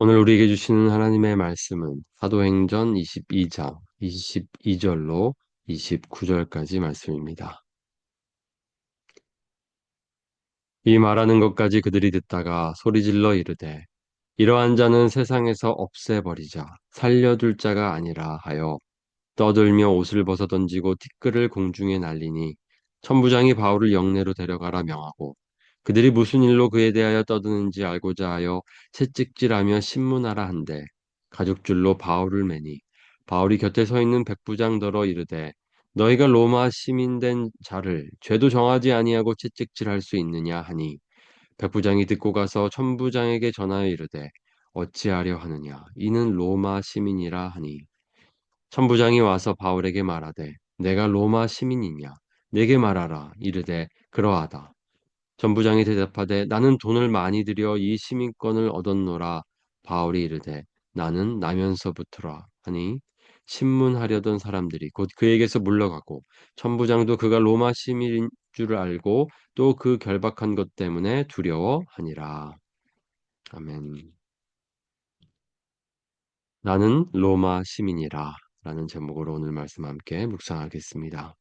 오늘 우리에게 주시는 하나님의 말씀은 사도행전 22장 22절로 29절까지 말씀입니다. 이 말하는 것까지 그들이 듣다가 소리질러 이르되 이러한 자는 세상에서 없애버리자 살려둘 자가 아니라 하여 떠들며 옷을 벗어 던지고 티끌을 공중에 날리니 천부장이 바울을 영내로 데려가라 명하고 그들이 무슨 일로 그에 대하여 떠드는지 알고자 하여 채찍질하며 신문하라 한데 가죽줄로 바울을 매니 바울이 곁에 서 있는 백부장더러 이르되 너희가 로마 시민된 자를 죄도 정하지 아니하고 채찍질할 수 있느냐 하니 백부장이 듣고 가서 천부장에게 전하여 이르되 어찌하려 하느냐 이는 로마 시민이라 하니 천부장이 와서 바울에게 말하되 내가 로마 시민이냐 내게 말하라 이르되 그러하다. 천부장이 대답하되 나는 돈을 많이 들여 이 시민권을 얻었노라. 바울이 이르되 나는 나면서부터라 하니 신문하려던 사람들이 곧 그에게서 물러가고 천부장도 그가 로마 시민인 줄 알고 또 그 결박한 것 때문에 두려워하니라. 아멘. 나는 로마 시민이라 라는 제목으로 오늘 말씀 함께 묵상하겠습니다.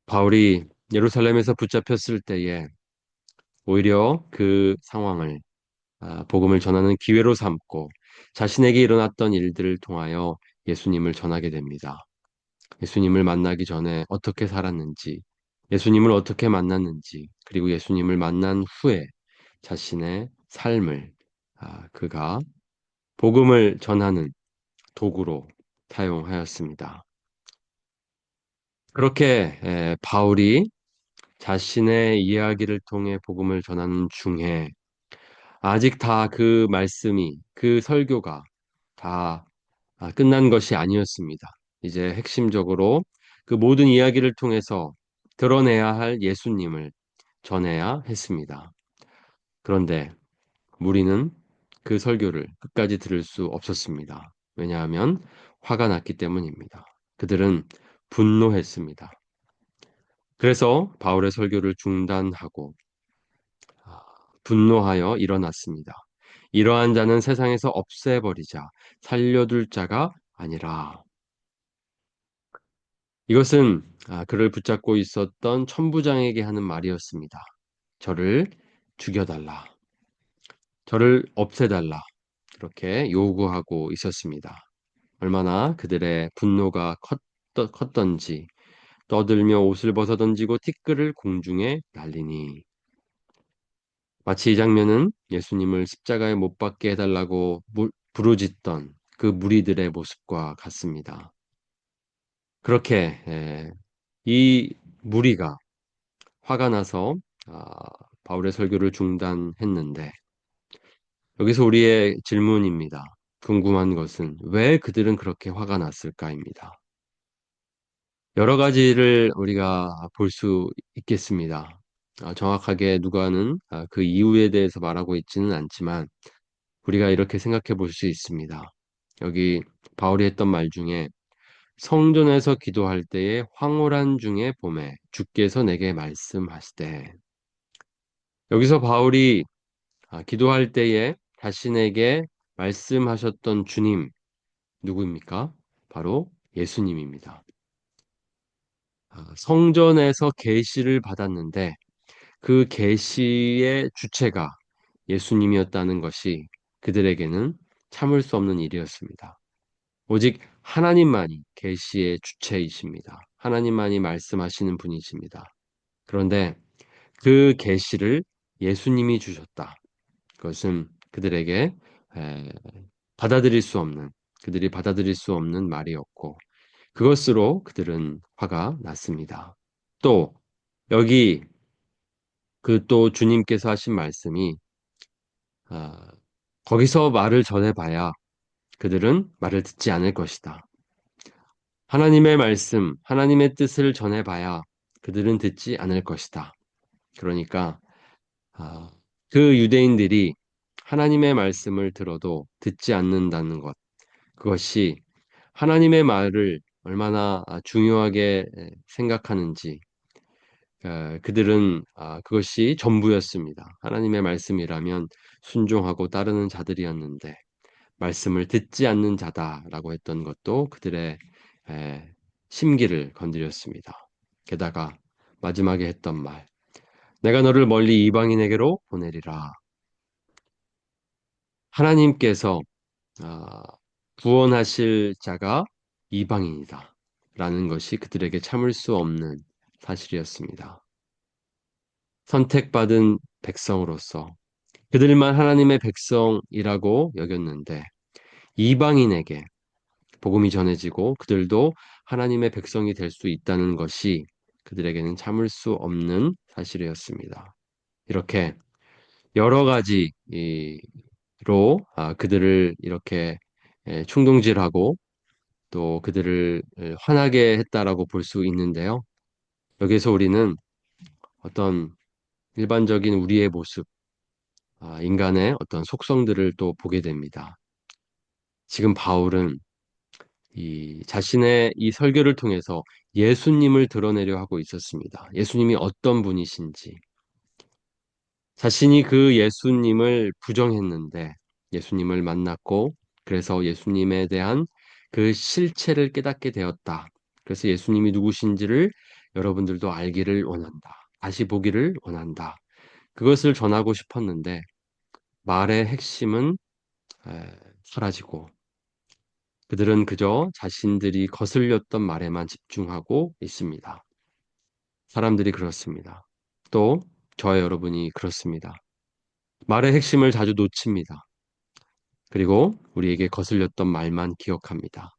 바울이 예루살렘에서 붙잡혔을 때에 오히려 그 상황을 복음을 전하는 기회로 삼고 자신에게 일어났던 일들을 통하여 예수님을 전하게 됩니다. 예수님을 만나기 전에 어떻게 살았는지, 예수님을 어떻게 만났는지, 그리고 예수님을 만난 후에 자신의 삶을 그가 복음을 전하는 도구로 사용하였습니다. 그렇게 바울이 자신의 이야기를 통해 복음을 전하는 중에 아직 다 그 말씀이, 그 설교가 다 끝난 것이 아니었습니다. 이제 핵심적으로 그 모든 이야기를 통해서 드러내야 할 예수님을 전해야 했습니다. 그런데 무리는 그 설교를 끝까지 들을 수 없었습니다. 왜냐하면 화가 났기 때문입니다. 그들은 분노했습니다. 그래서 바울의 설교를 중단하고 아, 분노하여 일어났습니다. 이러한 자는 세상에서 없애버리자 살려둘 자가 아니라. 이것은 그를 붙잡고 있었던 천부장에게 하는 말이었습니다. 저를 죽여달라. 저를 없애달라. 그렇게 요구하고 있었습니다. 얼마나 그들의 분노가 컸던지 떠들며 옷을 벗어 던지고 티끌을 공중에 날리니 마치 이 장면은 예수님을 십자가에 못 박게 해달라고 부르짖던 그 무리들의 모습과 같습니다. 그렇게 이 무리가 화가 나서 아, 바울의 설교를 중단했는데 여기서 우리의 질문입니다. 궁금한 것은 왜 그들은 그렇게 화가 났을까입니다. 여러 가지를 우리가 볼 수 있겠습니다. 정확하게 누가는 그 이유에 대해서 말하고 있지는 않지만 우리가 이렇게 생각해 볼 수 있습니다. 여기 바울이 했던 말 중에 성전에서 기도할 때에 황홀한 중에 봄에 주께서 내게 말씀하시되 여기서 바울이 기도할 때에 자신에게 말씀하셨던 주님 누구입니까? 바로 예수님입니다. 성전에서 계시를 받았는데 그 계시의 주체가 예수님이었다는 것이 그들에게는 참을 수 없는 일이었습니다. 오직 하나님만이 계시의 주체이십니다. 하나님만이 말씀하시는 분이십니다. 그런데 그 계시를 예수님이 주셨다. 그것은 그들에게 에, 받아들일 수 없는 그들이 받아들일 수 없는 말이었고 그것으로 그들은 화가 났습니다. 또 여기 그 또 주님께서 하신 말씀이 아, 거기서 말을 전해봐야 그들은 말을 듣지 않을 것이다. 하나님의 말씀, 하나님의 뜻을 전해봐야 그들은 듣지 않을 것이다. 그러니까 아, 그 유대인들이 하나님의 말씀을 들어도 듣지 않는다는 것, 그것이 하나님의 말을 얼마나 중요하게 생각하는지, 그들은 그것이 전부였습니다. 하나님의 말씀이라면 순종하고 따르는 자들이었는데 말씀을 듣지 않는 자다라고 했던 것도 그들의 에, 심기를 건드렸습니다. 게다가 마지막에 했던 말, 내가 너를 멀리 이방인에게로 보내리라. 하나님께서 아, 구원하실 자가 이방인이다. 라는 것이 그들에게 참을 수 없는 사실이었습니다. 선택받은 백성으로서 그들만 하나님의 백성이라고 여겼는데 이방인에게 복음이 전해지고 그들도 하나님의 백성이 될 수 있다는 것이 그들에게는 참을 수 없는 사실이었습니다. 이렇게 여러 가지로 그들을 이렇게 충동질하고 또 그들을 화나게 했다라고 볼 수 있는데요. 여기서 우리는 어떤 일반적인 우리의 모습, 인간의 어떤 속성들을 또 보게 됩니다. 지금 바울은 이 자신의 이 설교를 통해서 예수님을 드러내려 하고 있었습니다. 예수님이 어떤 분이신지, 자신이 그 예수님을 부정했는데 예수님을 만났고 그래서 예수님에 대한 그 실체를 깨닫게 되었다. 그래서 예수님이 누구신지를 여러분들도 알기를 원한다. 다시 보기를 원한다. 그것을 전하고 싶었는데 말의 핵심은 사라지고 그들은 그저 자신들이 거슬렸던 말에만 집중하고 있습니다. 사람들이 그렇습니다. 또 저와 여러분이 그렇습니다. 말의 핵심을 자주 놓칩니다. 그리고 우리에게 거슬렸던 말만 기억합니다.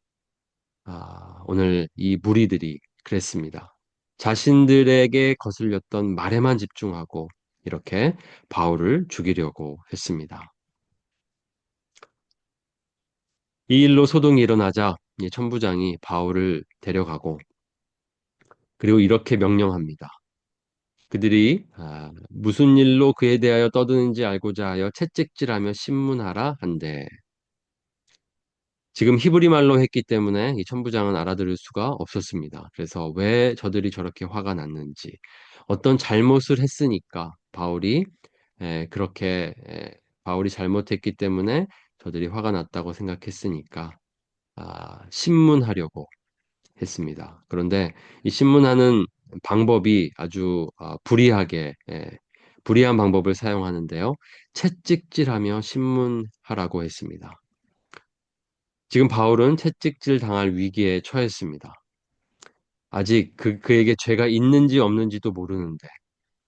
오늘 이 무리들이 그랬습니다. 자신들에게 거슬렸던 말에만 집중하고 이렇게 바울을 죽이려고 했습니다. 이 일로 소동이 일어나자 이 천부장이 바울을 데려가고 그리고 이렇게 명령합니다. 그들이 무슨 일로 그에 대하여 떠드는지 알고자 하여 채찍질하며 신문하라 한대. 지금 히브리 말로 했기 때문에 이 천부장은 알아들을 수가 없었습니다. 그래서 왜 저들이 저렇게 화가 났는지, 어떤 잘못을 했으니까 그렇게 바울이 잘못했기 때문에 저들이 화가 났다고 생각했으니까 신문하려고 했습니다. 그런데 이 신문하는 방법이 아주 불이한 방법을 사용하는데요. 채찍질하며 신문하라고 했습니다. 지금 바울은 채찍질 당할 위기에 처했습니다. 아직 그에게 죄가 있는지 없는지도 모르는데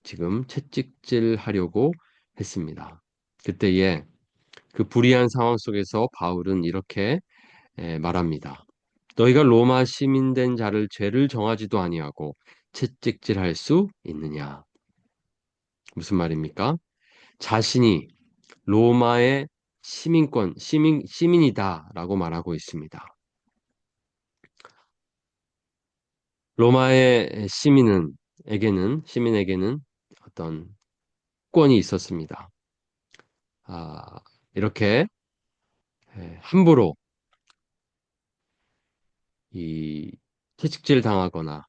지금 채찍질 하려고 했습니다. 그때에 그 불이한 상황 속에서 바울은 이렇게 말합니다. 너희가 로마 시민된 자를 죄를 정하지도 아니하고 채찍질할 수 있느냐? 무슨 말입니까? 자신이 로마의 시민이다라고 말하고 있습니다. 로마의 시민에게는 어떤 권이 있었습니다. 아, 이렇게 함부로 이 채찍질 당하거나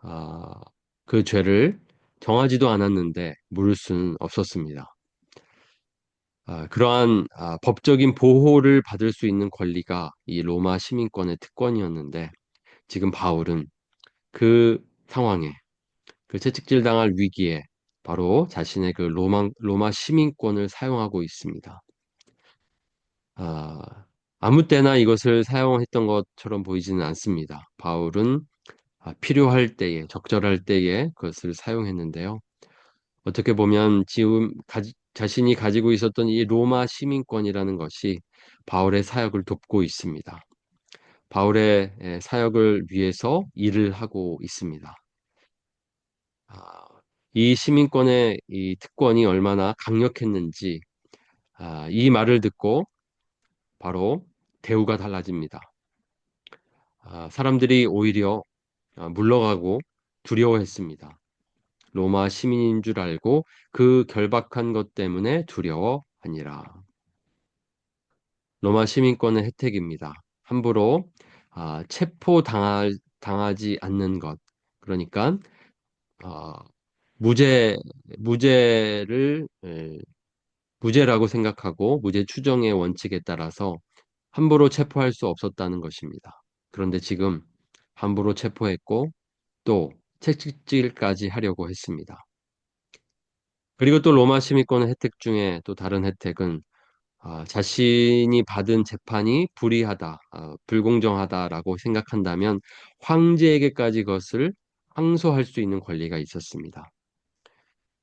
아, 그 죄를 정하지도 않았는데 물을 수는 없었습니다. 그러한 법적인 보호를 받을 수 있는 권리가 이 로마 시민권의 특권이었는데 지금 바울은 그 상황에 그 채찍질 당할 위기에 바로 자신의 그 로마 시민권을 사용하고 있습니다. 아, 아무 때나 이것을 사용했던 것처럼 보이지는 않습니다. 바울은 필요할 때에, 적절할 때에 그것을 사용했는데요. 어떻게 보면 지금 자신이 가지고 있었던 이 로마 시민권이라는 것이 바울의 사역을 돕고 있습니다. 바울의 사역을 위해서 일을 하고 있습니다. 아, 이 시민권의 이 특권이 얼마나 강력했는지 이 말을 듣고 바로 대우가 달라집니다. 사람들이 오히려 물러가고 두려워했습니다. 로마 시민인 줄 알고 그 결박한 것 때문에 두려워하니라. 로마 시민권의 혜택입니다. 함부로 당하지 않는 것. 그러니까 어, 무죄, 무죄를, 무죄라고 생각하고 무죄 추정의 원칙에 따라서 함부로 체포할 수 없었다는 것입니다. 그런데 지금 함부로 체포했고 또 채찍질까지 하려고 했습니다. 그리고 또 로마 시민권의 혜택 중에 또 다른 혜택은 자신이 받은 재판이 불이하다, 불공정하다라고 생각한다면 황제에게까지 그것을 항소할 수 있는 권리가 있었습니다.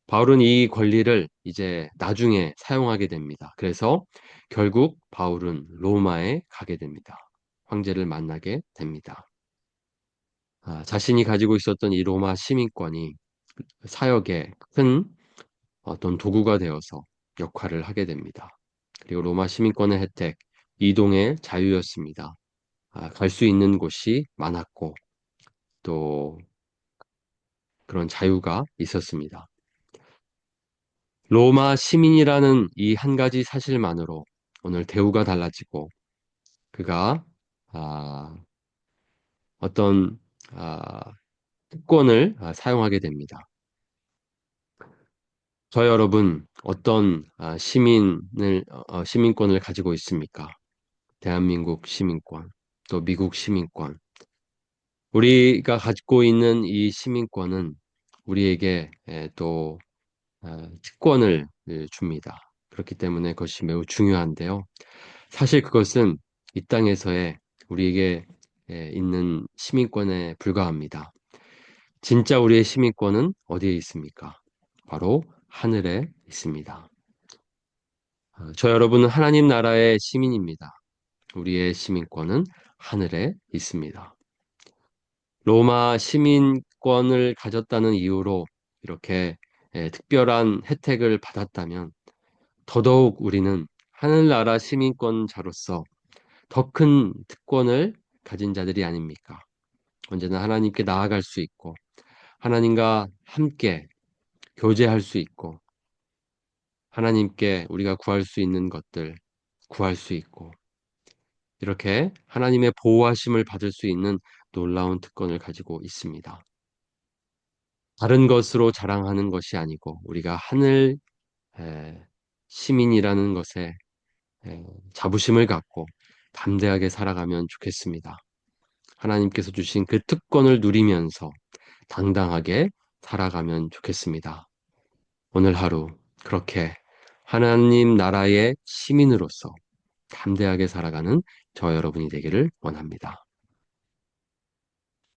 바울은 이 권리를 이제 나중에 사용하게 됩니다. 그래서 결국 바울은 로마에 가게 됩니다. 황제를 만나게 됩니다. 자신이 가지고 있었던 이 로마 시민권이 사역에 큰 어떤 도구가 되어서 역할을 하게 됩니다. 그리고 로마 시민권의 혜택, 이동의 자유였습니다. 갈 수 있는 곳이 많았고 또 그런 자유가 있었습니다. 로마 시민이라는 이 한 가지 사실만으로 오늘 대우가 달라지고 그가 아, 어떤 특권을 사용하게 됩니다. 저 여러분 어떤 시민권을 가지고 있습니까? 대한민국 시민권, 또 미국 시민권. 우리가 가지고 있는 이 시민권은 우리에게 또 특권을 줍니다. 그렇기 때문에 그것이 매우 중요한데요. 사실 그것은 이 땅에서의 우리에게 있는 시민권에 불과합니다. 진짜 우리의 시민권은 어디에 있습니까? 바로 하늘에 있습니다. 저 여러분은 하나님 나라의 시민입니다. 우리의 시민권은 하늘에 있습니다. 로마 시민권을 가졌다는 이유로 이렇게 특별한 혜택을 받았다면 더더욱 우리는 하늘나라 시민권자로서 더 큰 특권을 가진 자들이 아닙니까? 언제나 하나님께 나아갈 수 있고 하나님과 함께 교제할 수 있고 하나님께 우리가 구할 수 있는 것들 구할 수 있고 이렇게 하나님의 보호하심을 받을 수 있는 놀라운 특권을 가지고 있습니다. 다른 것으로 자랑하는 것이 아니고 우리가 하늘 시민이라는 것에 자부심을 갖고 담대하게 살아가면 좋겠습니다. 하나님께서 주신 그 특권을 누리면서 당당하게 살아가면 좋겠습니다. 오늘 하루 그렇게 하나님 나라의 시민으로서 담대하게 살아가는 저 여러분이 되기를 원합니다.